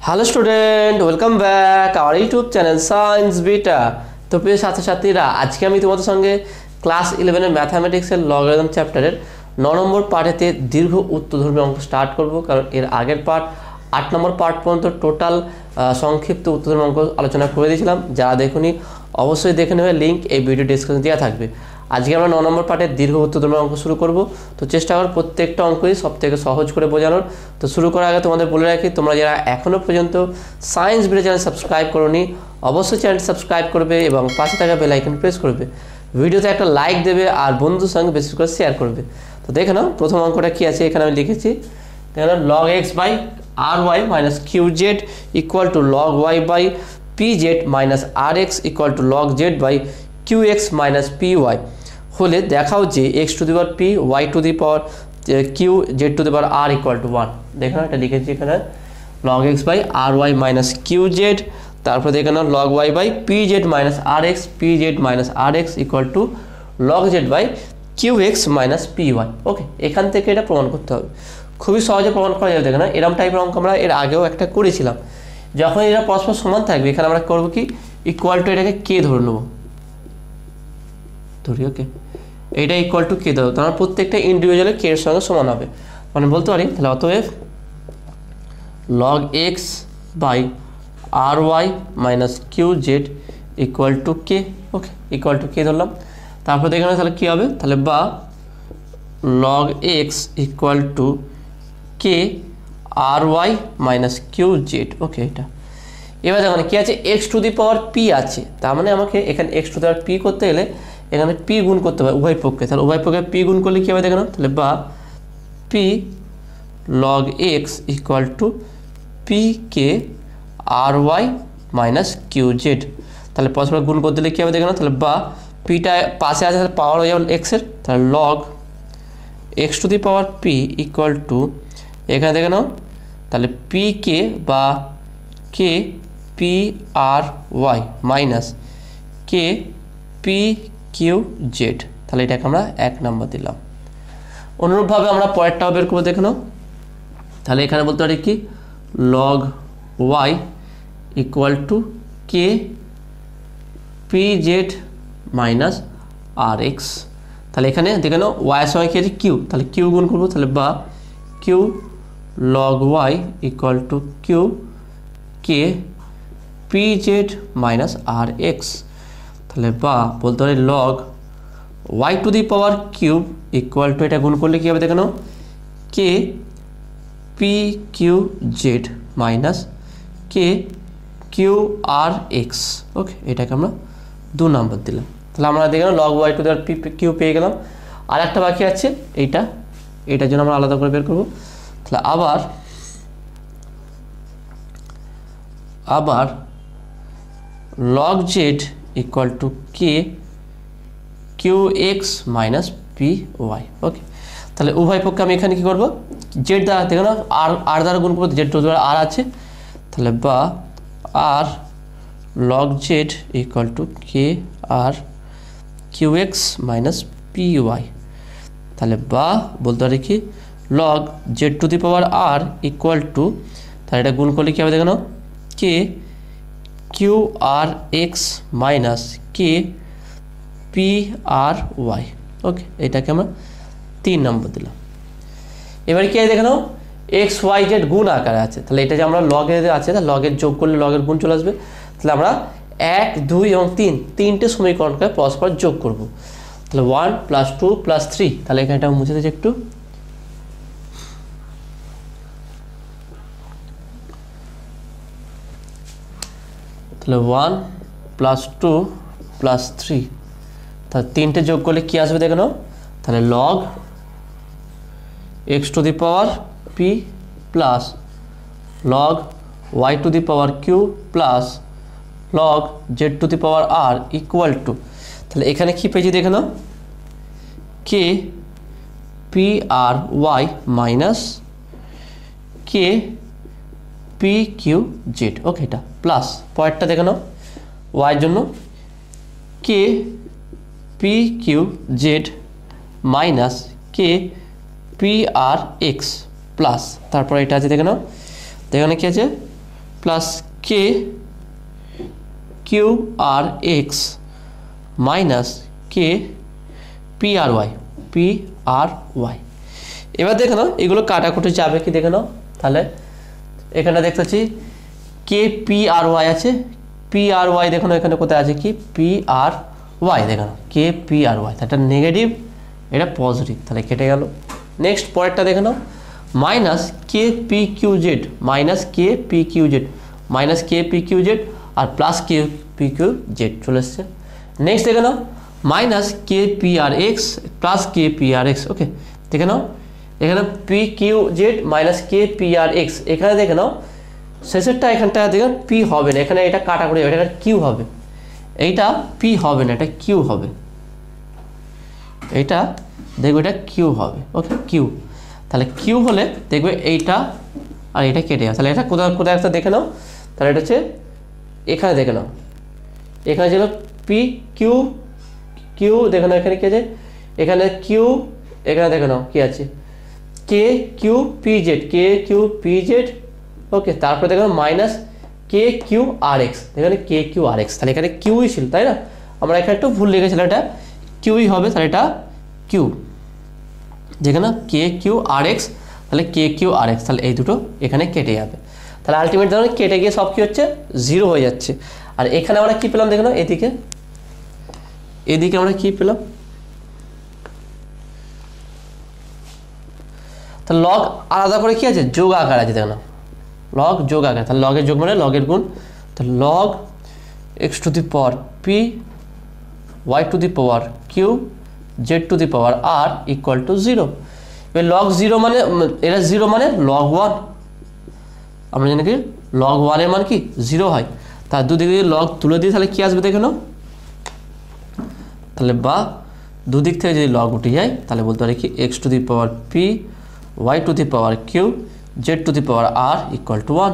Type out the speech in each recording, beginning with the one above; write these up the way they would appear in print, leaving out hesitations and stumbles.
Hello student, welcome back our YouTube channel science beta. তো প্রিয় ছাত্রছাত্রীরা, আজকে আমি তোমাদের সঙ্গে ক্লাস 11 ম্যাথামেটিক্সের লগারিদম চ্যাপ্টারের 9 নম্বর পার্টেতে দীর্ঘ উত্তরধর্মী অঙ্ক স্টার্ট করব। কারণ এর আগের পার্ট 8 নম্বর পার্ট পর্যন্ত টোটাল সংক্ষিপ্ত উত্তরধর্মী অঙ্ক আলোচনা করে দিয়েছিলাম। যারা দেখুনি অবশ্যই দেখে নেবে, লিঙ্ক এই ভিডিও ডিসক্রিপশনে দেওয়া থাকবে। আজকে আমরা 9 নম্বর পার্টের দীর্ঘ উত্তরধর্মী অঙ্ক শুরু করব। তো চেষ্টা করো প্রত্যেকটা অঙ্কই সবথেকে সহজ করে বোঝানোর। তো শুরু করার আগে তোমাদের বলে রাখি, তোমরা যারা এখনও পর্যন্ত সায়েন্স ভিডিও চ্যানেল সাবস্ক্রাইব করোনি, অবশ্যই চ্যানেল সাবস্ক্রাইব করবে এবং পাশে থাকা বেল আইকন প্রেস করবে। ভিডিওতে একটা লাইক দেবে আর বন্ধুর সঙ্গে বেশি করে শেয়ার করবে। তো দেখে নাও প্রথম অঙ্কটা কী আছে। এখানে আমি লিখেছি, দেখে নাও, log x by R Y minus Q Z equal to log y by P Z minus R x equal to log z by Q x minus P y হলে দেখাও যে x to the power p, y to the power q, z to the power R equal to 1। দেখে নাও, এটা লিখেছি এখানে log x by R Y minus Q z, তারপর দেখে নাও log y by P Z minus R X, P Z minus R x equal to log z by Q x minus P Y. Okay, এখান থেকে এটা প্রমাণ করতে হবে। খুবই সহজে প্রমাণ করা যাবে। দেখে না, এরকম টাইপের অঙ্ক আমরা এর আগেও একটা করেছিলাম। যখন এরা পরস্পর সমান থাকবে, এখানে আমরা করবো কি, ইকুয়াল টু এটাকে কে ধরে নেবো, ধরি। ওকে, এটা ইকুয়াল টু কে দেবো, তোমার প্রত্যেকটা ইন্ডিভিজুয়ালি কে এর সঙ্গে সমান হবে। মানে বলতে পারি তাহলে অতএব log x by R Y minus Q Z equal to K. Okay, equal to K ধরলাম। তারপর দেখে তাহলে কী হবে, তাহলে বা log x equal to K R Y minus Q Z. Okay, এটা এবার দেখুন কী আছে, X to the power P আছে। তার মানে আমাকে এখানে X to the power P করতে গেলে এখানে পি গুণ করতে হবে উভয় পক্ষে। তাহলে উভয় পক্ষে পি গুণ করলে কী হবে দেখে নাও, তাহলে বা p log x equal to p k R Y minus Q Z. তাহলে পরস্পর গুণ করতে দিলে কী হবে দেখে নাও, তাহলে বা পিটা পাশে আছে, তাহলে পাওয়ার হয়ে যাবে এক্সের, তাহলে log X to the power P equal to এখানে দেখে নাও, তাহলে পি কে বা K P R Y minus কে পি কিউ জেড। তাহলে এটাকে আমরা 1 নম্বর দিলাম। অনুরূপভাবে আমরা পরেরটাও বের করবো, দেখে নাও। তাহলে এখানে বলতে পারি কি, log y equal to k P Z minus R x. তাহলে এখানে দেখে নাও ওয়াই সময় কি আছে কিউ, তাহলে কিউ গুণ করবো, তাহলে বা Q log y equal to Q K P Z minus R x. তাহলে বা বলতে পারি log y to the power cube equal to এটা গুণ করলে কী হবে দেখে নাও, K P Q Z minus K Q R X. Okay, এটাকে আমরা 2 নম্বর দিলাম। তাহলে আমরা দেখে নাও log y to the power P Q পেয়ে গেলাম। আর একটা বাকি আছে এইটা, এটার জন্য আমরা আলাদা করে বের করবো। তাহলে আবার log z equal to K Q x minus P Y. Okay, তাহলে উভয় পক্ষে আমি এখানে কী করবো, জেড দ্বারা দেখো না, আর দ্বারা গুণ করবো, জেড আর আছে। তাহলে বা r log z equal to K r q x minus P y. তাহলে বা বলতে পারি কি, log z to the power R equal to, তাহলে এটা গুণ করলে কী হবে দেখো না, k Q R x minus K P R y. Okay, এটাকে আমরা 3 নম্বর দিলাম। এবারে কি দেখে নাও, এক্স ওয়াই জেড গুণ আকারে আছে। তাহলে এটা যে আমরা লগের আছে, তাহলে লগের যোগ করলে লগের গুণ চলে আসবে। তাহলে আমরা 1, 2 এবং 3 তিনটে সমীকরণকে পরস্পর যোগ করব। তাহলে 1 + 2 + 3। তাহলে এখানে এটা মুছে দিচ্ছি একটু। তাহলে 1 + 2 + 3, তাহলে তিনটে যোগ করলে কী আসবে দেখে নাও, তাহলে log X to the power P plus log Y to the power Q plus log Z to the power R equal to, তাহলে এখানে কী পেয়েছি দেখে নাও, K P R Y minus কে পি কিউ জেড। ওকে, এটা plus পয়েন্টটা দেখে নাও, ওয়াইয়ের জন্য K P Q Z minus K P R X plus, তারপর এটা আছে দেখে নাও, এখানে কি আছে, plus K Q R x minus K P R Y. এবার দেখে নাও এগুলো কাটাকুটি যাবে কি দেখে নাও। তাহলে এখানে দেখতে পাচ্ছি কে পি আর ওয়াই আছে, পি আর ওয়াই দেখো এখানে কোথায় আছে কি পি আর ওয়াই, দেখো কে পি আর ওয়াই, এটা নেগেটিভ এটা পজিটিভ, তাহলে কেটে গেল। নেক্সট পরেরটা দেখে নাও মাইনাস কে পি কিউ জেড আর plus K P Q Z চলে এসছে। নেক্সট দেখে নাও minus K P R X plus K P R X. Okay দেখে নাও এখানে P Q Z minus K P R x, এখানে দেখে নাও শেষেরটা এখানটা দেখেন পি হবে না, এখানে এটা কাটা করে এটা কিউ হবে, এইটা পি হবে না এটা কিউ হবে, এইটা দেখবে এটা কিউ হবে। ওকে কিউ, তাহলে কিউ হলে দেখবে এইটা আর এটা কেটে যাবে, তাহলে এটা কোথাও কোথায় একটা দেখে নাও। তাহলে এটা হচ্ছে এখানে দেখে নাও, এখানে ছিল পি কিউ কিউ দেখে নাও, এখানে কি আছে এখানে কিউ, এখানে দেখে নাও কি আছে কে কিউ পি জেড। ওকে তারপরে দেখো minus K Q R x, এখানে কে কিউ আর এক্স, তাহলে এখানে কিউই ছিল তাই না, আমরা এখানে একটু ভুল লিখেছিলাম, এটা কিউই হবে, তাহলে এটা কিউ যেখানে কে কিউ আর এক্স, তাহলে কে কিউ আর এক্স, তাহলে এই দুটো এখানে কেটে যাবে। তাহলে আলটিমেট ধরুন কেটে গিয়ে সব কি হচ্ছে জিরো হয়ে যাচ্ছে। আর এখানে আমরা কি পেলাম দেখো না, এদিকে আমরা কি পেলাম, তো লগ আলাদা করে কি আছে যোগ আকার আছে দেখো না, লগ যোগ আকার, তাহলে লগের যোগ মানে লগের গুণ, তো log x to the power p y to the power q z to the power R equal to zero. এবার লগ জিরো মানে এটা জিরো মানে লগ ওয়ান, আমরা জানি কি লগ ওয়ানের মান কি জিরো হয়, তার দুদিকে যদি লগ তুলে দিই তাহলে কি আসবে দেখে নাও, তাহলে বা দুদিক থেকে যদি লগ উঠে যায় তাহলে বলতে পারি কি x to the power p y to the power q z to the power R equal to one.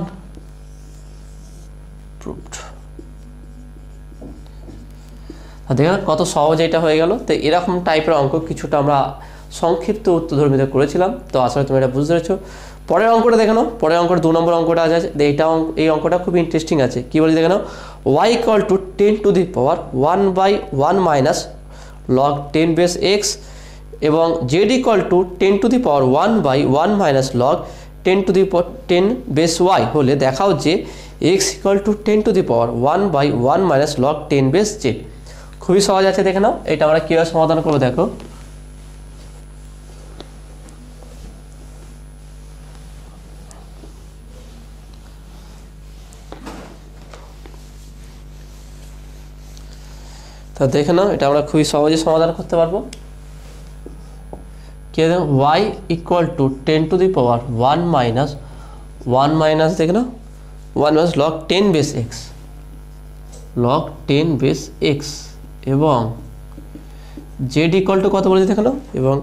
দেখেন কত সহজে এটা হয়ে গেল। তো এরকম টাইপের অঙ্ক কিছুটা আমরা সংক্ষিপ্ত উত্তরধর্মীতে করেছিলাম, তো আসলে তুমি এটা বুঝতে পেরেছো। পরের অঙ্কটা দেখে নাও, পরের অঙ্কের 2 নম্বর অঙ্কটা আছে, এই অঙ্কটা খুব ইন্টারেস্টিং আছে। কি বলি দেখে নাও, Y equal to 10 to the power 1/1 minus log 10 base x এবং Z equal to 10 to the power 1/1 minus log 10 to the power 10 base Y হলে দেখাও যে X equal to 10 to the power 1/1 minus log 10 base Z. খুবই সহজ আছে দেখে নাও, এটা আমরা কীভাবে সমাধান করবো দেখো। তা দেখে নাও এটা আমরা খুবই সহজে সমাধান করতে পারবো। কে দেখো y equal to 10 to the power 1 minus দেখে নাও 1 minus log 10 base x, log 10 base x এবং জেড ইকুয়াল টু কত বলেছে দেখে নাও, এবং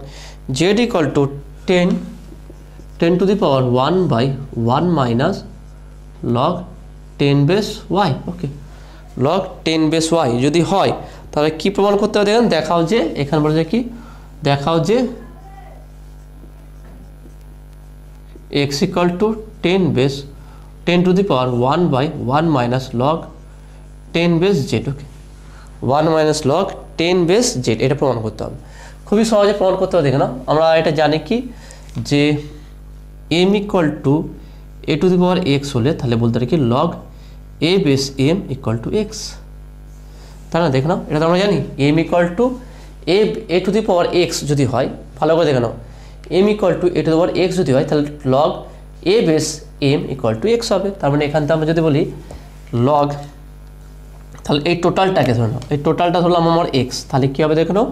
Z equal to 10 to the power 1/1 minus log 10 base y. Okay log 10 base y যদি হয় তাহলে কি প্রমাণ করতে হবে দেখেন, দেখাও যে এখানে বলেছে কি দেখাও যে x equal to 10 to the power 1/1 minus log 10 base Z. Okay 1 minus log 10 base Z, এটা প্রমাণ করতে হবে, খুবই সহজে প্রমাণ করতে হবে। দেখে নাও আমরা এটা জানি কি যে m equal to a two the power x হলে তাহলে বলতে পারি কি log a base m equal to x, তাই না? দেখে নাও এটা তো আমরা জানি m equal to a two the power x যদি হয়, ভালো করে দেখে নাও m equal to a two the power x যদি হয় তাহলে log a base m equal to x হবে। তার মানে এখান থেকে আমরা যদি বলি লগ, তাহলে এই টোটালটাকে ধরে নাও, এই টোটালটা ধরলাম আমার x, তাহলে কী হবে দেখে নাও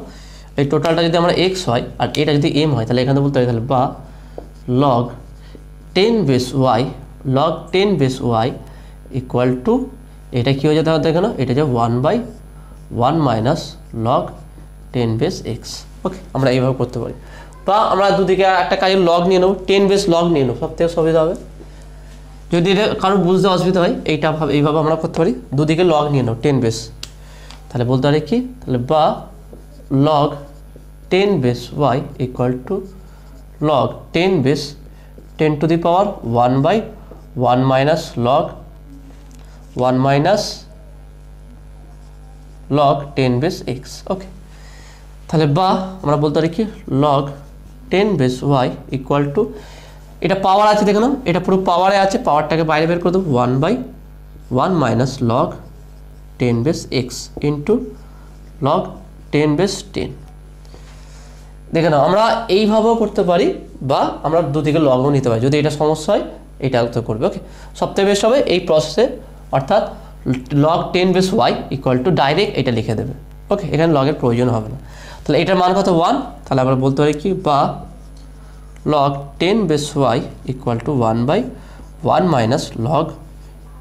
এই টোটালটা যদি আমার x হয় আর এটা যদি m হয় তাহলে এখানে বলতে পারি তাহলে বা log 10 base y log 10 base y equal to এটা কী হয়ে যেতে হবে দেখে নাও এটা যে 1/1 মাইনাস লগ 10 বেস x। ওকে আমরা এইভাবে করতে পারি, বা আমরা দুদিকে একটা কাজের লগ নিয়ে নেবো, 10 বেস লগ নিয়ে নেবো, সব থেকে সুবিধা হবে। যদি এটা কারোর বুঝতে অসুবিধা হয় এইভাবে আমরা করতে পারি, দুদিকে লগ নিয়ে নাও 10 বেস, তাহলে বলতে পারি কি তাহলে বা log 10 base y equal to log 10 base 10 to the power 1/1 minus log 1 minus log 10 base x. Okay, তাহলে বা আমরা বলতে পারি কি log 10 base y equal to, এটা পাওয়ার আছে দেখো না, এটা পুরো পাওয়ারে আছে, পাওয়ারটাকে বাইরে বের করে দেবো 1/1 minus log 10 base x into log 10 base 10। দেখে নাও আমরা এইভাবেও করতে পারি বা আমরা দুদিকে লগও নিতে পারি, যদি এটা সমস্যা হয় এটা তো করবে। ওকে, সবথেকে বেস্ট হবে এই প্রসেসে, অর্থাৎ log 10 base y equal to direct এটা লিখে দেবে। ওকে, এখানে লগের প্রয়োজন হবে না। তাহলে এটার মান কত 1, তাহলে আমরা বলতে পারি কি বা log 10 base y equal to 1/1 minus log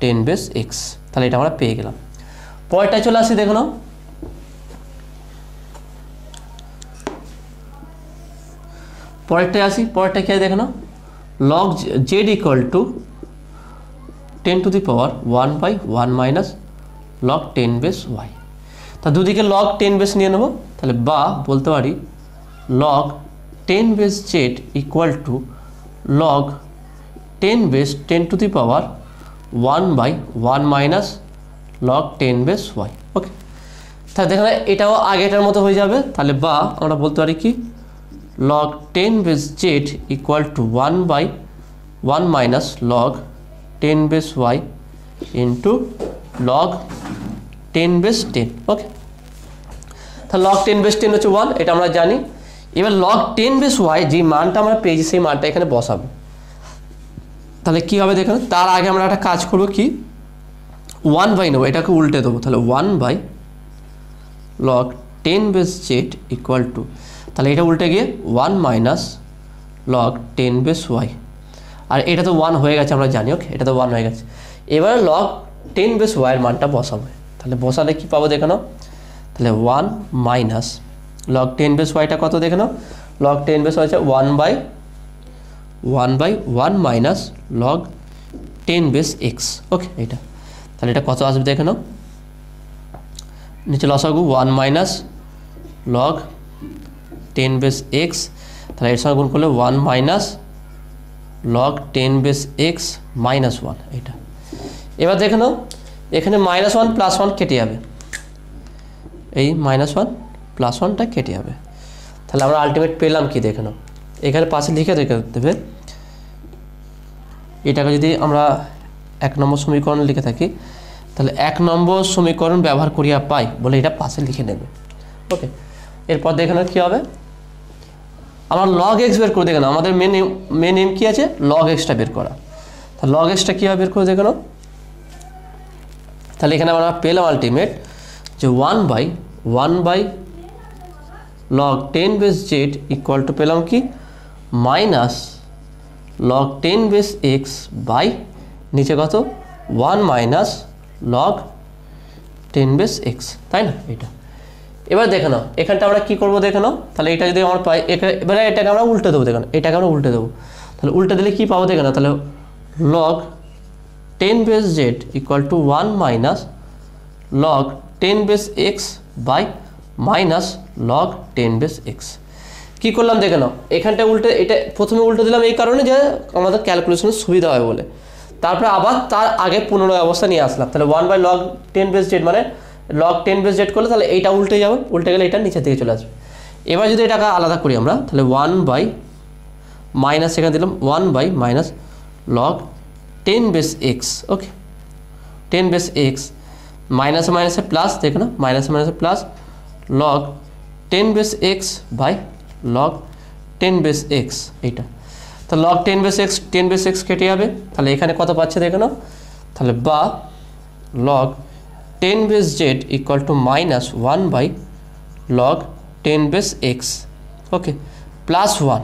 10 base x। তাহলে এটা আমরা পেয়ে গেলাম। পরেরটা চলে আসি, দেখো না পরেরটা আসি, পরেরটা কি আছে দেখো না, log z equal to 10 to the power 1/1 minus log 10 base y। তা দুদিকে log 10 base নিয়ে নেব, তাহলে বা বলতে পারি log 10 base z equal to log 10 base 10 to the power 1/1 minus log 10 base y। ওকে, তাহলে দেখো এটাও আগেটার মতো হয়ে যাবে। তাহলে বা আমরা বলতে পারি কি log 10 base z equal to 1/1 minus log 10 base y into log 10 base 10। ওকে, তাহলে log 10 base 10 হচ্ছে 1, এটা আমরা জানি। এবার log 10 base y যে মানটা আমরা পেয়েছি সেই মানটা এখানে বসাবো। তাহলে কি হবে দেখুন, তার আগে আমরা একটা কাজ করব কি 1/, নেবো, এটাকে উল্টে দেবো। তাহলে 1/log 10 base z equal to, তাহলে এটা উল্টে গিয়ে 1 মাইনাস log 10 base y, আর এটা তো 1 হয়ে গেছে আমরা জানি। ওকে, এটা তো 1 হয়ে গেছে। এবার log 10 base y এর মানটা বসাবো। তাহলে বসালে কি পাবো দেখে নাও, তাহলে 1 মাইনাস log 10 base yটা কত দেখে নাও, log 10 base y হচ্ছে 1/1 মাইনাস log 10 base x। ওকে, এটা তাহলে এটা কত আসবে দেখে নাও, নিচে লসাগু 1 মাইনাস log 10 base x, তাহলে এর সঙ্গে গুণ করলে 1 minus log 10 base x minus 1। এটা এবার দেখে নাও এখানে -1 + 1 কেটে যাবে, এই -1 + 1টা কেটে যাবে। তাহলে আমরা আলটিমেট পেলাম কি দেখে নাও, এখানে পাশে লিখে দেবে, এটাকে যদি আমরা 1 নম্বর সমীকরণ লিখে থাকি, তাহলে 1 নম্বর সমীকরণ ব্যবহার করিয়া পাই বলে এটা পাশে লিখে নেবে। ওকে, এরপর দেখে নাও কী হবে, আমরা log x বের করে দেখে নাও, আমাদের মেন এম কী আছে, log xটা বের করা। তাহলে log xটা কীভাবে বের করে দেখে নাও, তাহলে এখানে আমরা পেলাম আলটিমেট যে 1/log 10 base z equal to পেলাম কি minus log 10 base x by নিচে কত 1 মাইনাস log 10 base x, তাই না। এটা এবার দেখে নাও এখানটা আমরা কী করবো দেখে নাও, তাহলে এটা যদি আমরা পাই এবারে এটাকে আমরা উল্টে দেবো, দেখে নাও এটাকে আমরা উল্টে দেবো। তাহলে উল্টে দিলে কী পাবো দেখে নাও, তাহলে log 10 base z equal to 1 minus log 10 base x by minus log 10 base x। কী করলাম দেখে নাও, এখানটা উল্টে, এটা প্রথমে উল্টে দিলাম এই কারণে যে আমাদের ক্যালকুলেশনের সুবিধা হয় বলে, তারপরে আবার তার আগে পুনরায় অবস্থা নিয়ে আসলাম। তাহলে 1/log 10 base z মানে log 10 base z করলে তাহলে এইটা উল্টে যাবে, উল্টে গেলে এটা নিচের দিকে চলে আসবে। এবার যদি এটাকে আলাদা করি আমরা, তাহলে 1/ মাইনাস এখানে দিলাম 1/ মাইনাস log 10 base x। ওকে, 10 base x মাইনাসে মাইনাসে প্লাস, দেখো না মাইনাসে মাইনাসে plus log 10 base x by log 10 base x। এইটা তো log 10 base x কেটে যাবে, তাহলে এখানে কত পাচ্ছে দেখো না, তাহলে বা log 10 base z equal two minus 1/log 10 base x। ওকে, প্লাস 1।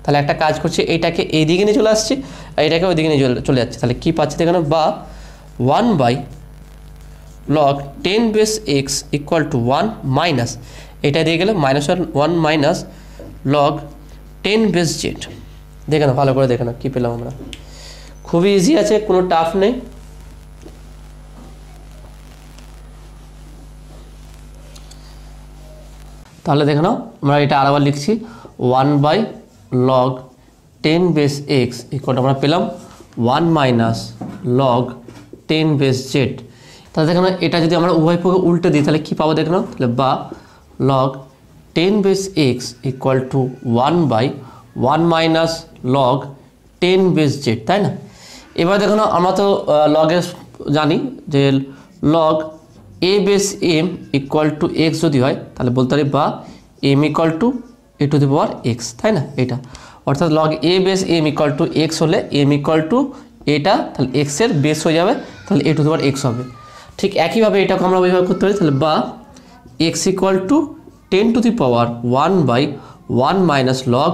তাহলে একটা কাজ করছি, এইটাকে এইদিকে নিয়ে চলে আসছি আর এটাকে ওইদিকে নিয়ে চলে যাচ্ছে। তাহলে কী পাচ্ছি দেখো না, বা 1/log 10 base x equal to 1 minus, এটা দিয়ে গেলে -1 মাইনাস log 10 base z। দেখে না ভালো করে দেখে না কী পেলাম আমরা, খুবই ইজি আছে, কোনো টাফ নেই। তাহলে দেখে নাও আমরা এটা আরেকবার লিখছি 1/log 10 base x ইকুয়াল আমরা পেলাম 1 মাইনাস log 10 বেস জেড। তাহলে দেখো না, এটা যদি আমরা উভয় পক্ষে উল্টে দিই তাহলে কী পাবো দেখো না, তাহলে বা log 10 base x equal two 1/1 minus log 10 base Z, তাই না? এবার দেখো না, আমরা তো লগের জানি যে log a base m equal to x যদি হয় তাহলে বলতে পারি বা m equal to a to the power x, তাই না? এটা অর্থাৎ log a base m equal to x হলে এম ইকুয়াল টু এটা, তাহলে এক্সের বেস হয়ে যাবে, তাহলে এ টু দি পাওয়ার এক্স হবে। ঠিক একইভাবে এটাকে আমরা ওইভাবে করতে পারি, তাহলে বা x equal to 10 to the power 1/1 minus log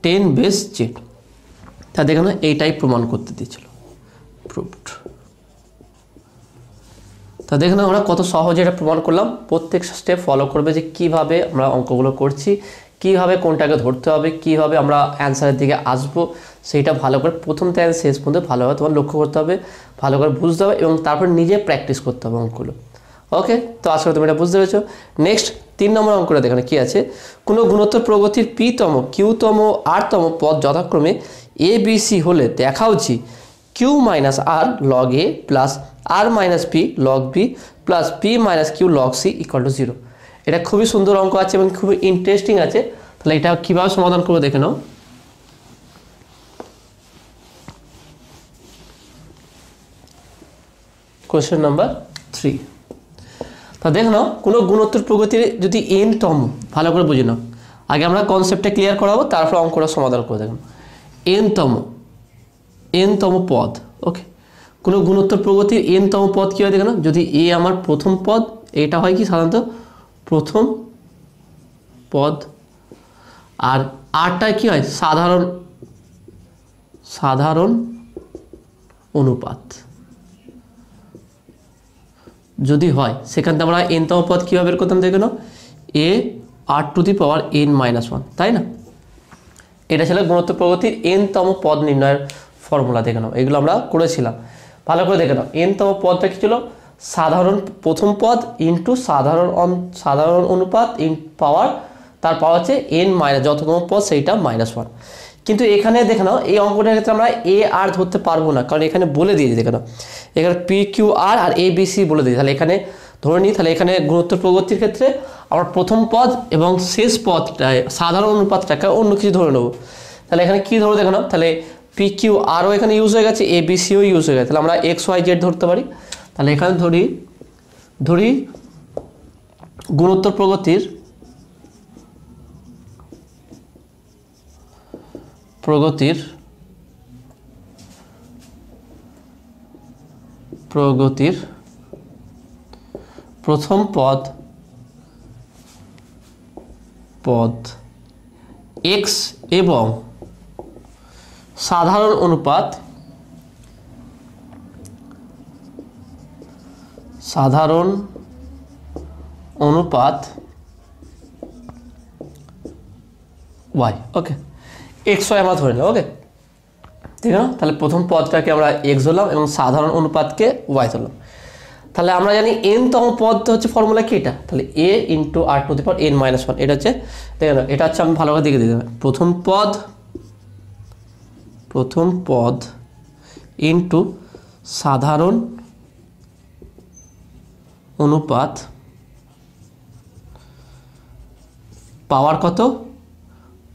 10 base Z. তা দেখো না, এইটাই প্রমাণ করতে দিয়েছিল, প্রুভড। তা দেখুন আমরা কত সহজে এটা প্রমাণ করলাম। প্রত্যেক স্টেপ ফলো করবে যে কিভাবে আমরা অঙ্কগুলো করছি, কিভাবে কোনটাকে ধরতে হবে, কিভাবে আমরা অ্যান্সারের দিকে আসব, সেইটা ভালো করে প্রথম থেকে শেষ পর্যন্ত ভালোভাবে তোমার লক্ষ্য করতে হবে, ভালো করে বুঝতে হবে এবং তারপর নিজে প্র্যাকটিস করতে হবে অঙ্কগুলো। ওকে, তো আশা করি তুমি এটা বুঝতে পেরেছো। নেক্সট 3 নম্বর অঙ্কটা দেখুন কী আছে। কোনো গুণোত্তর প্রগতির পিতম, কিউতম, আরতম পদ যথাক্রমে এ বি সি হলে দেখা উচিত q minus R log A plus R minus P log B plus P minus Q log C equal to 0। এটা খুবই সুন্দর অঙ্ক আছে এবং খুবই ইন্টারেস্টিং আছে। তাহলে এটা কীভাবে সমাধান করবো দেখে নাও। Question number 3। তা দেখে নাও, কোনো গুণোত্তর প্রগতির যদি এন তম, ভালো করে বুঝে নাও, আগে আমরা কনসেপ্টটা ক্লিয়ার করাবো, তারপর অঙ্কটা সমাধান করে দেখুন। এন তম পদ, ওকে, কোনো গুণোত্তর প্রগতির এন তম পদ কী হয় দেখে নাও। যদি এ আমার প্রথম পদ, এটা হয় কি সাধারণত প্রথম পদ, আর আরটা কি হয় সাধারণ অনুপাত যদি হয়, সেখান থেকে আমরা এনতম পদ কীভাবে বের করতাম দেখে নাও, এ আর টু দি পাওয়ার n-1, তাই না? এটা ছিল গুণোত্তর প্রগতির এনতম পদ নির্ণয়ের ফর্মুলা, দেখে নাও, এগুলো আমরা করেছিলাম, ভালো করে দেখে নাও। এনতম পদটা কী ছিল, সাধারণ প্রথম পদ ইন্টু সাধারণ অনুপাত ইন পাওয়ার, তার পাওয়ার হচ্ছে n- যততম পদ সেইটা -1। কিন্তু এখানে দেখে নাও, এই অঙ্কটার ক্ষেত্রে আমরা এ আর ধরতে পারবো না, কারণ এখানে বলে দিয়েছি, দেখে নাও এখানে P q R R A B C বলে দিয়েছি। তাহলে এখানে ধরে নিই, তাহলে এখানে গুণোত্তর প্রগতির ক্ষেত্রে আমরা প্রথম পদ এবং শেষ পদটায় সাধারণ অনুপাতটাকে অন্য কিছু ধরে নেবো। তাহলে এখানে কী ধরো দেখে নাও, তাহলে পি কিউ আরও এখানে ইউজ হয়ে গেছে, এ বি সিও ইউজ হয়ে গেছে, তাহলে আমরা এক্স ওয়াই জেড ধরতে পারি। তাহলে এখানে ধরি গুণোত্তর প্রগতির প্রথম পদ এক্স এবং সাধারণ অনুপাত ওয়াই, ওকে, এক্স ওয়াই আমরা ধরে নিলাম, ওকে, ঠিক আছে। তাহলে প্রথম পদটাকে আমরা এক্স ধরলাম এবং সাধারণ অনুপাতকে ওয়াই ধরলাম। তাহলে আমরা জানি এনতম পদটা হচ্ছে ফর্মুলা কি এটা, তাহলে এ into r to the power n-1, এটা হচ্ছে, দেখে নাও, এটা হচ্ছে আমি ভালো করে দেখে দিতে হবে, প্রথম পদ ইন্টু সাধারণ অনুপাত পাওয়ার কত,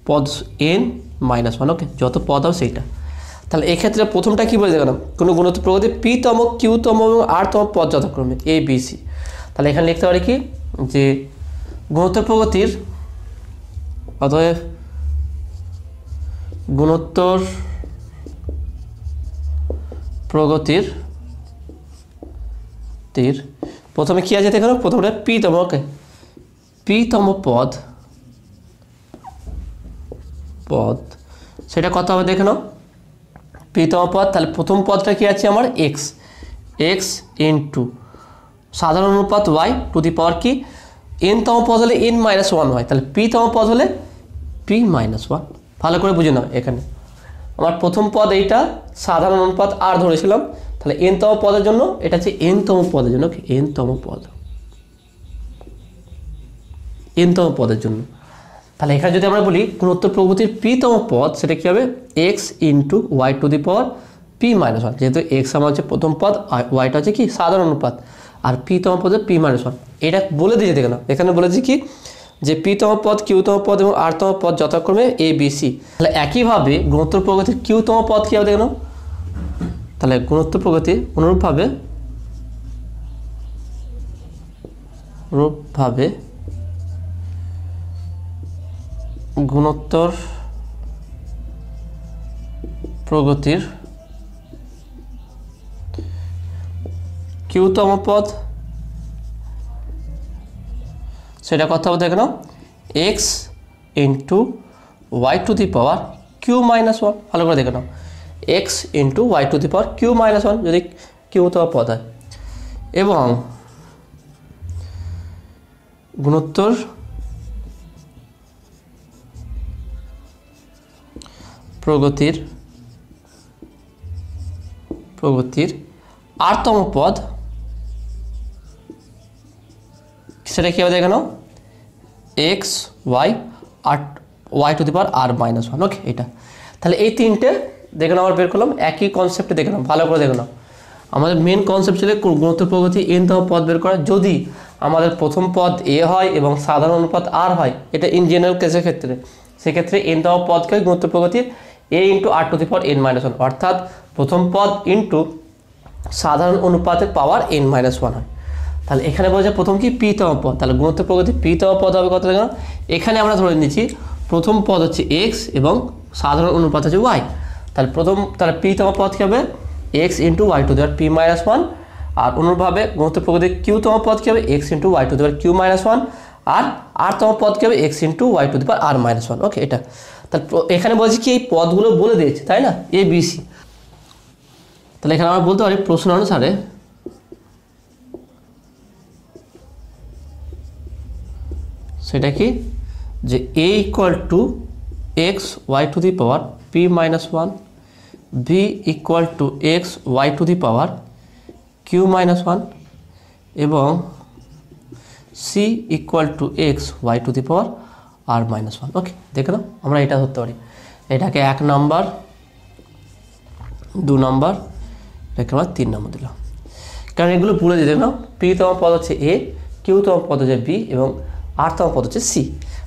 পদ n-1, ওকে, যত পদ হবে সেইটা। তাহলে এক্ষেত্রে প্রথমটা কী বলে দেখো না, কোনো গুণোত্তর প্রগতি পিতম, কিউতম এবং আরতম পদ যথাক্রমে এ বি সি। তাহলে এখানে লিখতে পারি কি, যে গুণোত্তর প্রগতির, অতএব গুণোত্তর প্রগতির প্রথমে কী আছে দেখো, প্রথমটা পিতম, ওকে, পিতম পদ সেটা কত হবে দেখে নাও, পিতম পদ। তাহলে প্রথম পদটা কি আছে আমার এক্স ইন্টু সাধারণ অনুপাত ওয়াই টু দি পাওয়ার কি, n-তম পদ হলে n-1 হয়, তাহলে p-তম পদ হলে p-1। ভালো করে বুঝে নাও, এখানে আমার প্রথম পদ এইটা সাধারণ অনুপাত আর ধরেছিলাম, তাহলে n-তম পদের জন্য এটা হচ্ছে n-তম পদের জন্য, n-তম পদের জন্য। তাহলে এখানে যদি আমরা বলি গুণোত্তর প্রগতির p-তম পদ, সেটা কী হবে, x into y to the power p minus one, যেহেতু এক্স আমার হচ্ছে প্রথম পদ, ওয়াইটা হচ্ছে কি সাধারণ অনুপাত, আর পি তম পদ পি মাইনাস ওয়ান। এটা বলে দিয়েছে দেখে না, এখানে বলেছি কি যে পি তম পদ, কিউ তম পদ এবং আর তম পদ যথাক্রমে এ বি সি। তাহলে একইভাবে গুণোত্তর প্রগতির কিউ তম পদ কী হবে দেখে নাও। তাহলে গুণোত্তর প্রগতির অনুরূপভাবে গুণোত্তর প্রগতির কিউতম পদ সেটা কত হবে দেখে নাও, x into y to the power q minus one. ভালো করে দেখে নাও, x into y to the power q minus one যদি কিউতম পদ হয়। এবং গুণোত্তর প্রগতির আরতম পদ সেটা কী হবে দেখে নাও, এক্স ওয়াই আর y to the power r minus one. Okay, এটা তাহলে এই তিনটে দেখে নাও আমরা বের করলাম, একই কনসেপ্টে দেখে নাও, ভালো করে দেখে নাও। আমাদের মেন কনসেপ্ট ছিল গুণোত্তর প্রগতি এনতম পদ বের করা। যদি আমাদের প্রথম পদ এ হয় এবং সাধারণ অনুপাত আর হয়, এটা ইন জেনারেল কেসের ক্ষেত্রে, সেক্ষেত্রে এনতম পদকে গুণোত্তর প্রগতির a into r to the power n minus one, অর্থাৎ প্রথম পদ ইন্টু সাধারণ অনুপাতের পাওয়ার এন মাইনাস ওয়ান হয়। তাহলে এখানে বলছে প্রথম কি পি তম পদ, তাহলে গুণোত্তর প্রগতি পি তম পদ হবে কত দেখো। এখানে আমরা ধরে নিচ্ছি প্রথম পদ হচ্ছে এক্স এবং সাধারণ অনুপাত হচ্ছে ওয়াই। তাহলে পি তম পদ কী হবে, x into y to the power p minus one. আর অনুরূপভাবে গুণোত্তর প্রগতির কিউ তম পদ কী হবে, x into y to the power q minus one. আর আর তম পদ কী হবে, x into y to the power r minus one. Okay, এটা তাহলে এখানে বলছি কি এই পদগুলো বলে দিয়েছে, তাই না, এ বি সি। তাহলে এখানে আমরা বলতে পারি প্রশ্ন অনুসারে সেটা কি যে a equal to x y to the power p minus one, b equal to x y to the power q minus one এবং c equal to x y to the power r minus one. Okay, দেখে নাও, আমরা এটা ধরতে পারি। এটাকে 1 নম্বর, 2 নম্বর, এটাকে আমরা 3 নম্বর দিলাম, কারণ এগুলো ভুলে দিয়ে দেখো। পি তম পদ হচ্ছে এ, কিউ তম পদ হচ্ছে বি এবং আর তম পদ হচ্ছে সি।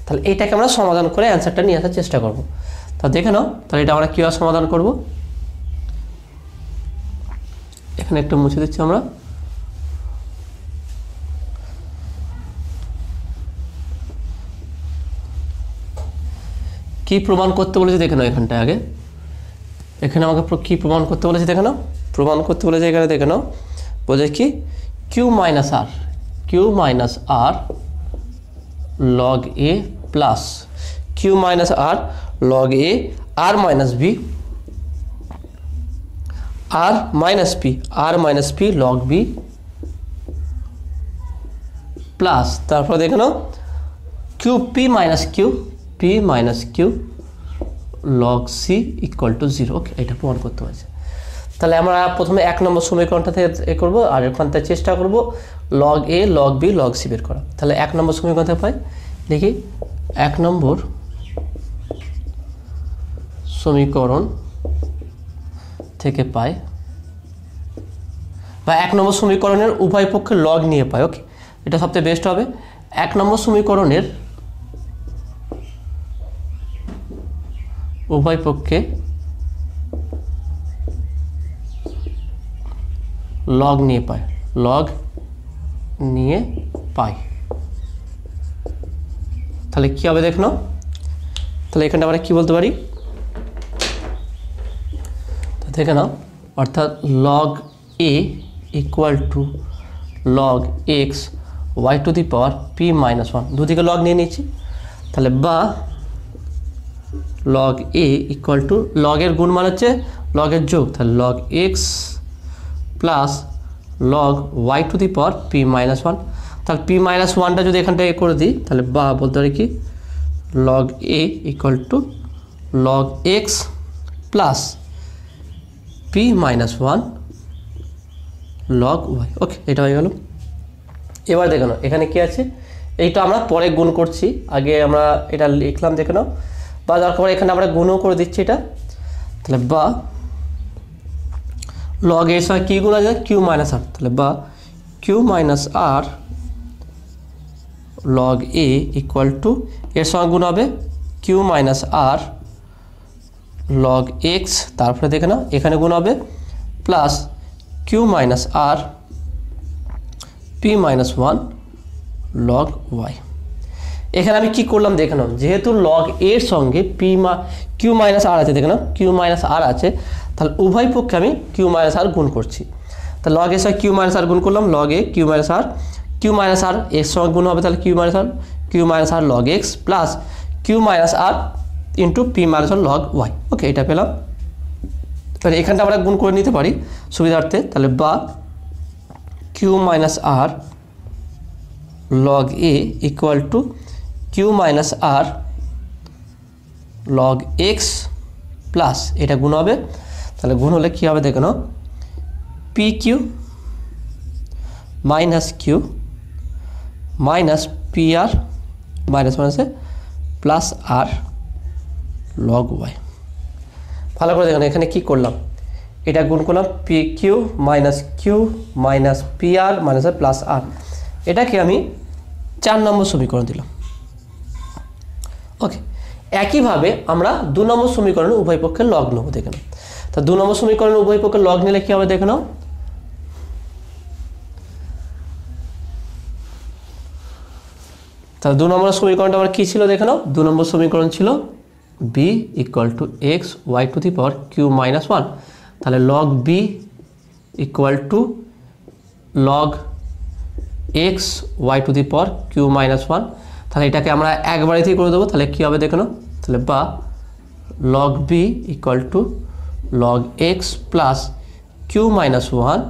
তাহলে এটাকে আমরা সমাধান করে অ্যান্সারটা নিয়ে আসার চেষ্টা করব। তা দেখে নাও, তাহলে এটা আমরা কীভাবে সমাধান করব। এখানে একটু মুছে দিচ্ছি আমরা। কি প্রমাণ করতে বলেছে দেখে নাও, এখানটা আগে এখানে আমাকে কি প্রমাণ করতে বলেছে দেখে নাও। প্রমাণ করতে বলেছে এখানে দেখে নাও, বলছে কি q minus R log A plus q minus R log a r minus b r minus P log B plus তারপর দেখে নাও q p minus Q log C equal to 0। Okay, এটা প্রমাণ করতে হয়েছে। তাহলে আমরা প্রথমে 1 নম্বর সমীকরণটা থেকে এ করবো, আর এখান থেকে চেষ্টা করব লগ এ লগ বি লগ সি বের করা। তাহলে 1 নম্বর সমীকরণ থেকে পাই, দেখি 1 নম্বর সমীকরণ থেকে পাই, বা 1 নম্বর সমীকরণের উভয় পক্ষে লগ নিয়ে পাই। ওকে, এটা সবচেয়ে বেস্ট হবে। 1 নম্বর সমীকরণের উভয় পক্ষে লগ নিয়ে পাই, তাহলে কি হবে দেখো। তাহলে এখানে আমরা কি বলতে পারি, দেখে নাও, অর্থাৎ log a equal to log x y to the power p minus one, দুদিকে লগ নিয়ে নিচ্ছি। তাহলে বা লগ এ ইকুয়াল টু লগের গুণ মান হচ্ছে লগের যোগ, তাহলে log x plus log y to the power p minus one. তাহলে পি মাইনাস ওয়ানটা যদি এখানটা এ করে দিই, তাহলে বা বলতে পারি কি log a equal to log x plus P minus one log Y. Okay, এটা হয়ে গেল। এবার দেখে নাও এখানে কি আছে, এইটা আমরা পরে গুণ করছি, আগে আমরা এটা লিখলাম দেখে নাও। বা দরকার এখানে আমরা গুণও করে দিচ্ছি এটা। তাহলে বা লগ এর সঙ্গে কী গুণ আছে কিউ মাইনাস আর, তাহলে বা q minus R log a equal to এর সঙ্গে গুণ হবে কিউ মাইনাস আর লগ এক্স, তারপরে দেখে নাও এখানে গুণ হবে plus q minus r p minus one log y. এখানে আমি কি করলাম দেখে নাও, যেহেতু লগ এর সঙ্গে কিউ মাইনাস আর আছে, দেখে নাও কিউ মাইনাস আর আছে, তাহলে উভয় পক্ষে আমি কিউ মাইনাস আর গুণ করছি। তাহলে লগ এর সঙ্গে কিউ মাইনাস আর গুণ করলাম, log a q minus r এর সঙ্গে গুণ হবে, তাহলে কিউ মাইনাস আর log x plus q minus r into p minus আর লগ ওয়াই। ওকে, এটা পেলাম। তাহলে এখানটা আমরা গুণ করে নিতে পারি সুবিধার্থে, তাহলে বা q minus R log a equal to q minus R log x plus এটা গুণ হবে, তাহলে গুণ হলে কী হবে দেখে নাও p q minus q minus p r মাইনাসে প্লাস আর লগ ওয়াই। ভালো করে দেখুন এখানে কি করলাম, এটা গুণ করলাম P q minus p r মাইনাসে প্লাস আর, এটাকে আমি 4 নম্বর সমীকরণ দিলাম। ওকে, একইভাবে আমরা 2 নম্বর সমীকরণে উভয় পক্ষের লগ নেব, দেখে নাও। তা 2 নম্বর সমীকরণে উভয় পক্ষের লগ নিলে কী হবে দেখে নাও, তাহলে 2 নম্বর সমীকরণটা আমার কী ছিল দেখে নাও, 2 নম্বর সমীকরণ ছিল b equal to x y to the power q minus one, তাহলে log b equal to log x y to the power q minus one, তাহলে এটাকে আমরা একবারেতেই করে দেবো, তাহলে কী হবে দেখে নাও, তাহলে বা log b equal to log x plus q minus one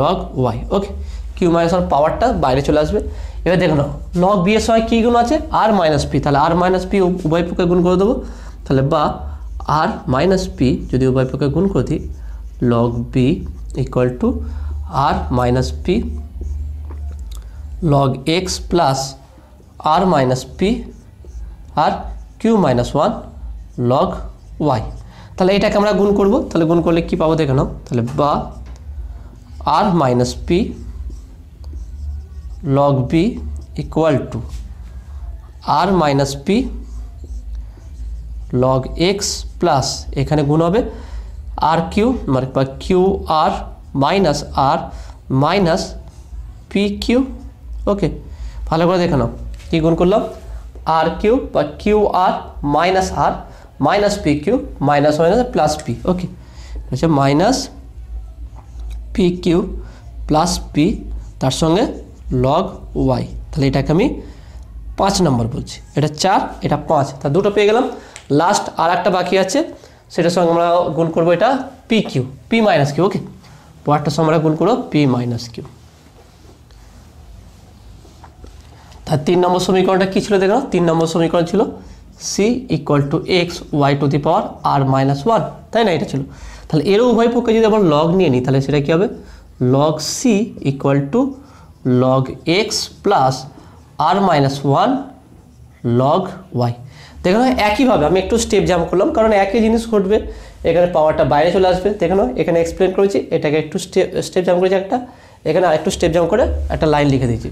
log Y. Okay, q minus one পাওয়ারটা বাইরে চলে আসবে। এবার দেখো নাও লগ বি এর সময় কী গুণ আছে আর মাইনাস পি, তাহলে আর মাইনাস পি উভয় পক্ষে গুণ করে দেবো, তাহলে বা আর মাইনাস পি যদি উভয় পক্ষে গুণ করে দিই log b equal to r minus P log x plus R minus p r q minus one log y. তাহলে এটাকে আমরা গুণ করব, তাহলে গুণ করলে কী পাবো দেখে নাও, তাহলে বা r minus P log b equal to r minus P log x plus এখানে গুণ হবে আর কিউ মানে q r minus p q. Okay, ভালো করে দেখে নাও কী গুণ করলাম, আর কিউ বা q r minus p q minus plus p. Okay, হচ্ছে minus p q plus p তার সঙ্গে লগ ওয়াই, তাহলে এটাকে আমি 5 নম্বর বলছি, এটা 4 এটা 5, তা দুটো পেয়ে গেলাম। লাস্ট আর একটা বাকি আছে, সেটার সঙ্গে আমরা গুণ করবো এটা পি মাইনাস কিউ। ওকে, পরেরটার সঙ্গে আমরা গুণ করবো পি মাইনাস কিউ। তার 3 নম্বর সমীকরণটা কী ছিল দেখো, 3 নম্বর সমীকরণ ছিল c equal to x y to the power r minus one, তাই না, এটা ছিল। তাহলে এরও উভয় পক্ষে যদি আমরা লগ নিয়ে নিই তাহলে সেটা কী হবে, log C equal to log x plus R minus one log y. দেখো একইভাবে আমি একটু স্টেপ জাম্প করলাম, কারণ একই জিনিস ঘটবে, এখানে পাওয়ারটা বাইরে চলে আসবে। দেখো এখানে এক্সপ্লেন করেছি, এটাকে একটু স্টেপ জাম্প করেছি একটা, এখানে আরেকটু স্টেপ জাম্প করে একটা লাইন লিখে দিয়েছি।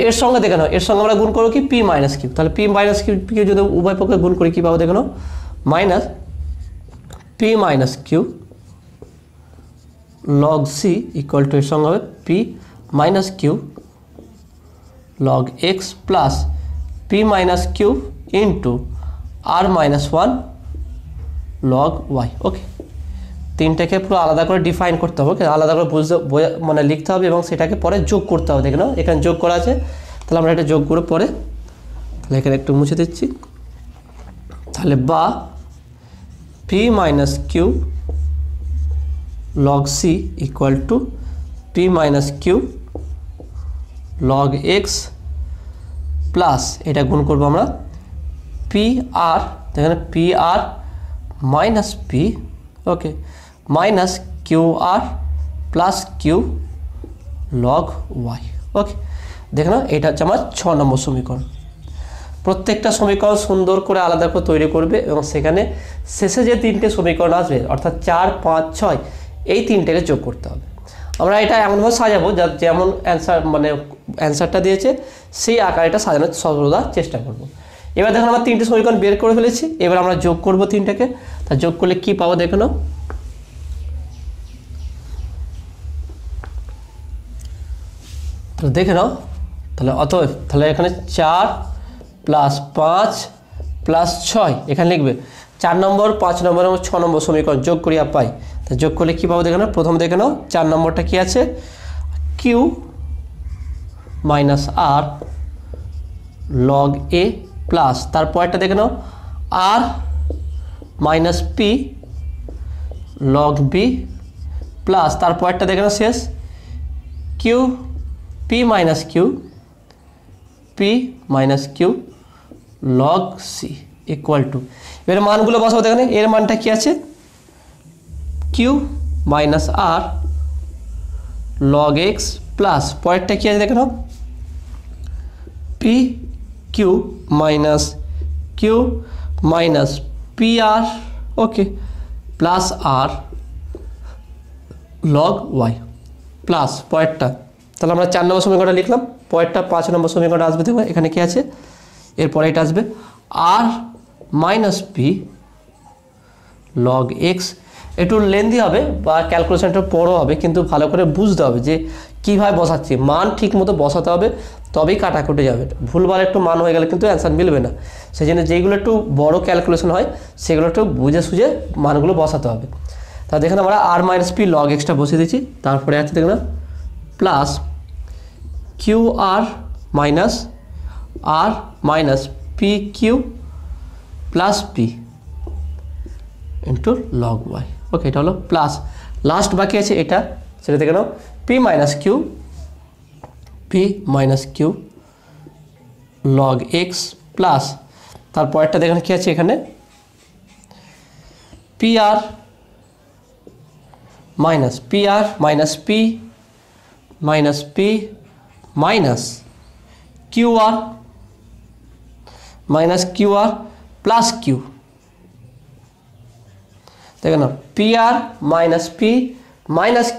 এর সঙ্গে দেখে নাও, এর সঙ্গে আমরা গুণ করবো কি পি মাইনাস কিউ, তাহলে পি মাইনাস কিউ যদি উভয় পক্ষে গুণ করি কী পাবো দেখে নাও, minus p minus Q log C equal to এর সঙ্গে হবে p minus Q log x plus P minus q into r minus one log Y. Okay, তিনটাকে পুরো আলাদা করে ডিফাইন করতে হবে, আলাদা করে মানে লিখতে হবে এবং সেটাকে পরে যোগ করতে হবে। দেখে নাও এখানে যোগ করা আছে, তাহলে আমরা এটা যোগ করে পরে, তাহলে এখানে একটু মুছে দিচ্ছি, তাহলে বা P minus Q log C equal to P minus Q log x plus এটা গুণ করবো আমরা পি আর, এখানে P R minus P, okay, minus Q R plus Q log Y. Okay, দেখে নাও এটা হচ্ছে আমার 6 নম্বর সমীকরণ। প্রত্যেকটা সমীকরণ সুন্দর করে আলাদা করে তৈরি করবে এবং সেখানে শেষে যে 3টে সমীকরণ আসবে অর্থাৎ 4, 5, 6 এই তিনটাকে যোগ করতে হবে। আমরা এটা এমনভাবে সাজাবো যেমন অ্যান্সার মানে অ্যান্সারটা দিয়েছে সেই আকারে এটা সাজানোর সর্বদা চেষ্টা করব। এবার দেখুন আমরা তিনটে সমীকরণ বের করে ফেলেছি, এবার আমরা যোগ করব তিনটাকে। তা যোগ করলে কি পাবো দেখে নাও। দেখে নাও তাহলে অতএব তাহলে এখানে 4 + 5 + 6 এখানে লিখবে 4 নম্বর 5 নম্বর এবং 6 নম্বর সমীকরণ যোগ করিয়া পাই। তা যোগ করলে কী পাবো দেখে নাও। প্রথম দেখে নাও 4 নম্বরটা কী আছে, কিউ মাইনাস আর লগ এ প্লাস তারপরটা দেখে নাও r minus P log B plus তারপরটা দেখে নাও শেষ q p minus Q log C equal to, এর মানগুলো বসাবো দেখেন। এর মানটা কি আছে, কিউ মাইনাস আর লগ এক্স প্লাস পরেরটা কি আছে দেখে নাও, p q minus p r okay plus r log y plus পরেরটা। তাহলে আমরা 4 নম্বর সমীকরণটা লিখলাম, পরেরটা 5 নম্বর সমীকরণটা আসবে। দেখো এখানে কি আছে, এরপরে এটা আসবে আর মাইনাস পি লগ এক্স। একটু লেন্দি হবে বা ক্যালকুলেশনটা বড় হবে, কিন্তু ভালো করে বুঝতে হবে যে কীভাবে বসাচ্ছি, মান ঠিক মতো বসাতে হবে তবেই কাটাকুটে যাবে। ভুলভাল একটু মান হয়ে গেলে কিন্তু অ্যান্সার মিলবে না। সেই জন্য যেইগুলো একটু বড় ক্যালকুলেশন হয় সেগুলো একটু বুঝে সুঝে মানগুলো বসাতে হবে। তা দেখেন আমরা আর মাইনাস পি লগ এক্সটা বসিয়ে দিচ্ছি, তারপরে আছে দেখুন plus q r minus p q plus p into log Y okay. এটা হলো প্লাস, লাস্ট বাকি আছে এটা, সেটা দেখে নাও p minus Q log x plus তারপরটা দেখেন কি আছে এখানে P R minus p minus Q R plus q. দেখে নাও পি আর minus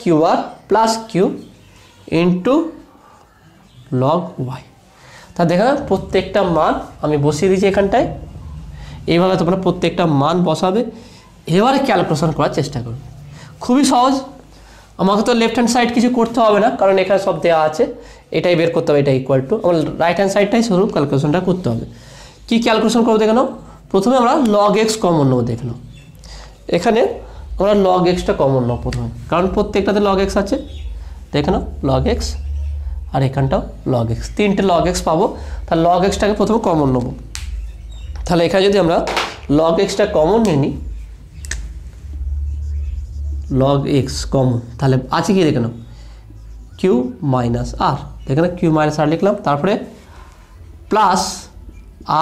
Q R plus q into log Y. তা দেখে নাও প্রত্যেকটা মান আমি বসিয়ে দিয়েছি এখানটায়। এইভাবে তোমরা প্রত্যেকটা মান বসাবে, এবারে ক্যালকুলেশন করার চেষ্টা করবে। খুবই সহজ, আমাকে তো লেফট হ্যান্ড সাইড কিছু করতে হবে না, কারণ এখানে সব দেওয়া আছে। এটাই বের করতে হবে, এটা ইকুয়াল টু আমার রাইট হ্যান্ড সাইডটাই শুধু ক্যালকুলেশনটা করতে হবে। কী ক্যালকুলেশন করবো দেখে নাও। প্রথমে আমরা লগ এক্স কমন নেবো। দেখে নাও এখানে আমরা লগ এক্সটা কমন নেবো প্রথমে, কারণ প্রত্যেকটাতে লগ এক্স আছে। দেখে নাও লগ এক্স আর এখানটাও লগ এক্স, তিনটে লগ এক্স পাবো। তাহলে লগ এক্সটাকে প্রথমে কমন নেবো। তাহলে এখানে যদি আমরা লগ এক্সটা কমন নিয়ে নিই, লগ এক্স কমন, তাহলে আছে কি দেখে নাও কিউ মাইনাস আর, দেখে নাও কিউ মাইনাস আর লিখলাম, তারপরে প্লাস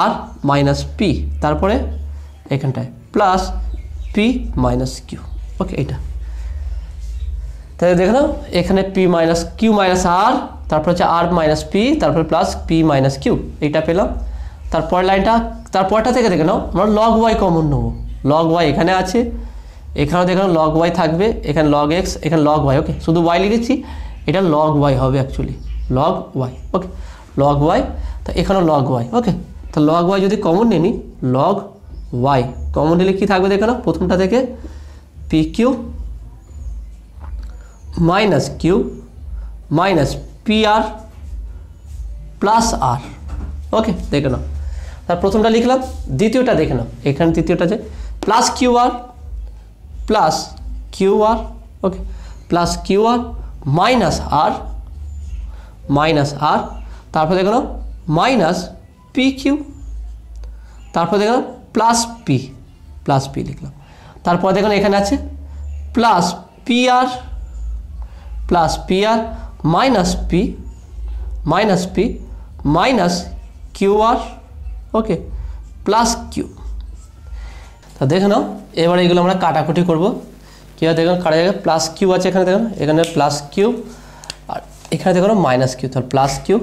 আর মাইনাস পি, তারপরে এখানটায় প্লাস পি মাইনাস কিউ ওকে। এইটা তাহলে দেখে নাও এখানে পি মাইনাস কিউ মাইনাস আর, তারপর হচ্ছে আর মাইনাস পি, তারপরে প্লাস পি মাইনাস কিউ, এইটা পেলাম। তারপরের লাইনটা, তারপরটা থেকে দেখে নাও আমরা লগ ওয়াই কমন নেবো। লগ ওয়াই এখানে আছে, এখানেও দেখে নাও লগ ওয়াই থাকবে, এখানে লগ এক্স, এখানে লগ ওয়াই ওকে। শুধু ওয়াই লিখেছি, এটা লগ ওয়াই হবে actually, log Y okay, log Y. তা এখানেও লগ ওয়াই ওকে। তো লগ ওয়াই যদি কমন নিয়ে নিই, লগ ওয়াই কমন নিলে কী থাকবে দেখে নাও, প্রথমটা থেকে পি কিউ মাইনাস পি আর প্লাস আর ওকে। দেখে নাও তার প্রথমটা লিখলাম, দ্বিতীয়টা দেখে নাও এখানে তৃতীয়টা যে প্লাস কিউ আর okay, plus q r minus আর, তারপর দেখে নাও মাইনাস পি কিউ, তারপর দেখে নাও প্লাস পি লিখলাম। তারপর দেখুন এখানে আছে plus P R minus Q R okay plus Q. তা দেখে নাও এবার এগুলো আমরা কাটাকুটি করবো। কীভাবে দেখুন কাটা জায়গায় প্লাস কিউ আছে, এখানে দেখুন এখানে প্লাস কিউ আর এখানে দেখুন মাইনাস কিউ, তাহলে প্লাস কিউ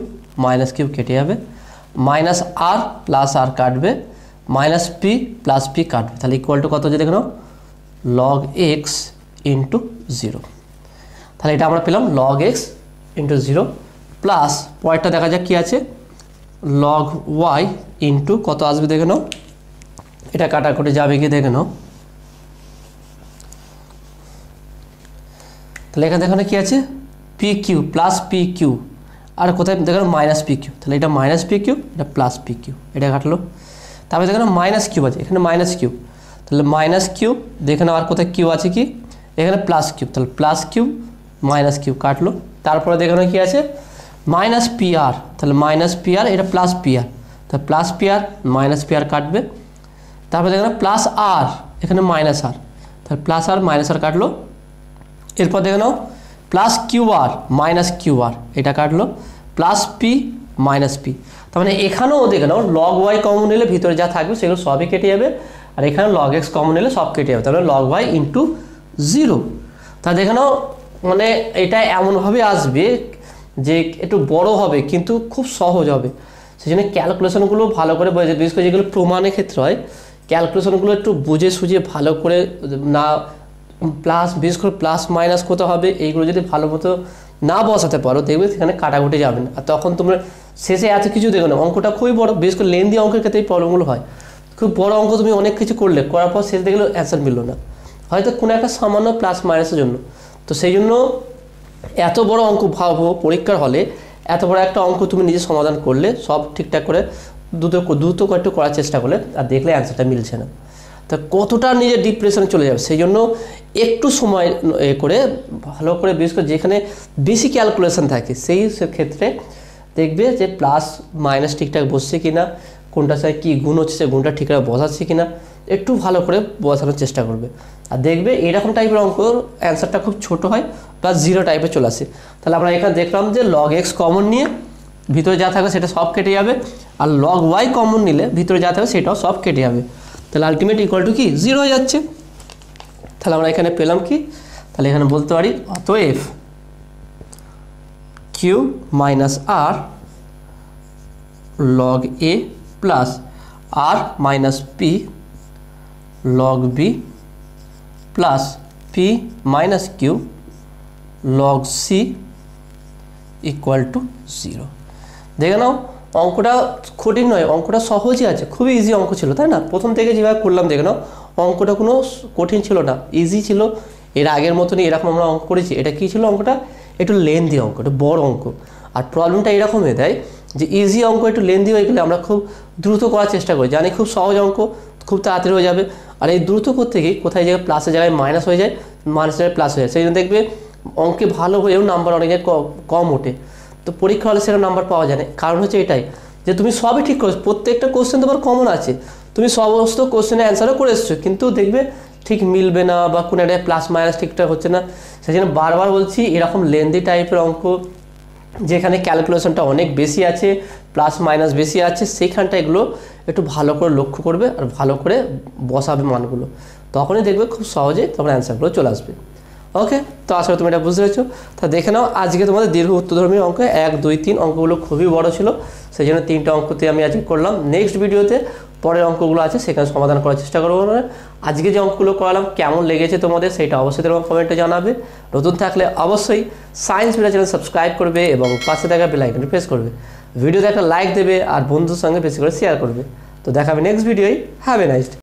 মাইনাস কিউ কেটে যাবে, মাইনাস আর প্লাস আর কাটবে, মাইনাস পি প্লাস পি কাটবে, তাহলে ইকুয়াল টু কত হচ্ছে দেখে নাও লগ এক্স ইন্টু 0। তাহলে এটা আমরা পেলাম লগ এক্স ইন্টু 0 প্লাস পরেরটা দেখা যাক কী আছে, লগ ওয়াই ইন্টু কত আসবে দেখে নাও, এটা কাটাকুটি যাবে কি দেখে নাও। তাহলে এখানে দেখো কী আছে, p q plus p q, আর কোথায় দেখো মাইনাস পি কিউ, তাহলে এটা মাইনাস পি কিউ, এটা প্লাস পি কিউ, এটা কাটলো। তারপরে দেখো মাইনাস কিউ আছে, এখানে মাইনাস কিউ, তাহলে মাইনাস কিউ, দেখে নাও আর কোথায় কিউ আছে কি, এখানে প্লাস কিউ, তাহলে প্লাস কিউ মাইনাস কিউ কাটলো। তারপরে দেখে নাও কী আছে, মাইনাস পি আর, তাহলে মাইনাস পি আর, এটা প্লাস পি আর, তাহলে plus P R minus p আর কাটবে। তারপরে দেখে নাও প্লাস আর, এখানে মাইনাস আর, তাহলে প্লাস আর মাইনাস আর কাটলো। এরপর দেখে নাও plus q r minus Q R, এটা কাটলো, প্লাস পি মাইনাস পি। তার মানে এখানেও দেখে নাও লগ ওয়াই কমন নিলে ভিতরে যা থাকবে সেগুলো সবই কেটে যাবে, আর এখানে লগ এক্স কমন নিলে সব কেটে যাবে, তাহলে লগ ওয়াই ইন্টু 0। তা দেখে নাও মানে এটা এমনভাবে আসবে যে একটু বড় হবে কিন্তু খুব সহজ হবে, সেই জন্য ক্যালকুলেশনগুলো ভালো করে বোঝা, বিশেষ করে যেগুলো প্রমাণের ক্ষেত্রে হয় ক্যালকুলেশনগুলো একটু বুঝে সুঝে ভালো করে না, প্লাস বিশেষ করে প্লাস মাইনাস কোথাও হবে এইগুলো যদি ভালো মতো না বসাতে পারো দেখবে সেখানে কাটাকুটি যাবে না, আর তখন তোমরা শেষে এত কিছু দেখো না, অঙ্কটা খুবই বড়, বিশেষ করে লেন্দি অঙ্কের ক্ষেত্রে এই প্রবলেমগুলো হয়। খুব বড় অঙ্ক তুমি অনেক কিছু করলে, করার পর শেষ দেখলে অ্যান্সার মিললো না, হয়তো কোনো একটা সামান্য প্লাস মাইনাসের জন্য। তো সেই জন্য এত বড় অঙ্ক ভাবো পরীক্ষার হলে, এত বড় একটা অঙ্ক তুমি নিজে সমাধান করলে সব ঠিকঠাক করে দ্রুত একটু করার চেষ্টা করলে, আর দেখলে অ্যান্সারটা মিলছে না, তা কতটা নিজের ডিপ্রেশনে চলে যাবে। সেই জন্য একটু সময় করে ভালো করে, বিশেষ করে যেখানে বেশি ক্যালকুলেশন থাকে সেই ক্ষেত্রে দেখবে যে প্লাস মাইনাস ঠিকঠাক বসছে কিনা, কোনটার সাথে কী গুণ হচ্ছে সে গুণটা ঠিকঠাক বসাচ্ছে কিনা, একটু ভালো করে বসানোর চেষ্টা করবে, আর দেখবে এরকম টাইপের অঙ্ক অ্যান্সারটা খুব ছোট হয় প্লাস 0 টাইপে চলে আসে। তাহলে আমরা এখানে দেখলাম যে লগ এক্স কমন নিয়ে ভিতরে যা থাকবে সেটা সব কেটে যাবে, আর লগ ওয়াই কমন নিলে ভিতরে যা থাকবে সেটাও সব কেটে যাবে, তাহলে আলটিমেট ইকুয়াল টু কি 0 হয়ে যাচ্ছে। তাহলে আমরা এখানে পেলাম কি, তাহলে এখানে বলতে পারি অতএব Q minus R log A plus R minus P log B plus P minus Q log C equal to 0। দেখে নাও অঙ্কটা কঠিন নয়, অঙ্কটা সহজই আছে, খুবই ইজি অঙ্ক ছিল তাই না, প্রথম থেকে যেভাবে করলাম দেখে নাও অঙ্কটা কোনো কঠিন ছিল না, ইজি ছিল। এর আগের মতনই এরকম আমরা অঙ্ক করেছি, এটা কী ছিল অঙ্কটা, একটু লেন্দি অঙ্ক, একটু বড় অঙ্ক, আর প্রবলেমটা এরকম হয়ে দেয় যে ইজি অঙ্ক একটু লেন্দি হয়ে গেলে আমরা খুব দ্রুত করার চেষ্টা করি, জানি খুব সহজ অঙ্ক খুব তাড়াতাড়ি হয়ে যাবে, আর এই দ্রুত করতে গিয়ে কোথায় জায়গায় প্লাসের জায়গায় মাইনাস হয়ে যায়, মাইনাসের জায়গায় প্লাস হয়ে যায়, সেই জন্য দেখবে অঙ্কে ভালো হয়েও নাম্বার অনেক জায়গায় কম ওঠে, তো পরীক্ষা হলে সেটা নাম্বার পাওয়া যায় না। কারণ হচ্ছে এটাই যে তুমি সবই ঠিক করছো, প্রত্যেকটা কোশ্চেন তোমার কমন আছে, তুমি সমস্ত কোশ্চেনের অ্যান্সারও করে এসছো, কিন্তু দেখবে ঠিক মিলবে না বা কোনো একটা প্লাস মাইনাস ঠিকঠাক হচ্ছে না। সেই জন্য বারবার বলছি এরকম লেন্দি টাইপের অঙ্ক যেখানে ক্যালকুলেশনটা অনেক বেশি আছে, প্লাস মাইনাস বেশি আছে, সেইখানটা এগুলো একটু ভালো করে লক্ষ্য করবে আর ভালো করে বসাবে মানগুলো, তখনই দেখবে খুব সহজে তোমার অ্যান্সারগুলো চলে আসবে। ওকে, তো আসলে তুমি এটা বুঝতে পেরেছো। তা দেখে নাও আজকে তোমাদের দীর্ঘ উত্তরধর্মী অঙ্ক 1, 2, 3 অঙ্কগুলো খুবই বড় ছিল, সেই জন্য 3টা অঙ্কতে আমি আজকে করলাম। নেক্সট ভিডিওতে পরের অঙ্কগুলো আছে সেখানে সমাধান করার চেষ্টা করবো। আজকে যে অঙ্কগুলো করালাম কেমন লেগেছে তোমাদের সেটা অবশ্যই তোমার কমেন্টে জানাবে। নতুন থাকলে অবশ্যই সায়েন্স মিডিয়া চ্যানেল সাবস্ক্রাইব করবে এবং পাশে থাকা বেল আইকনটি প্রেস করবে, ভিডিও দেখলে লাইক দেবে আর বন্ধুর সঙ্গে বেশি করে শেয়ার করবে। তো দেখাবে নেক্সট ভিডিওয়। Have a nice day.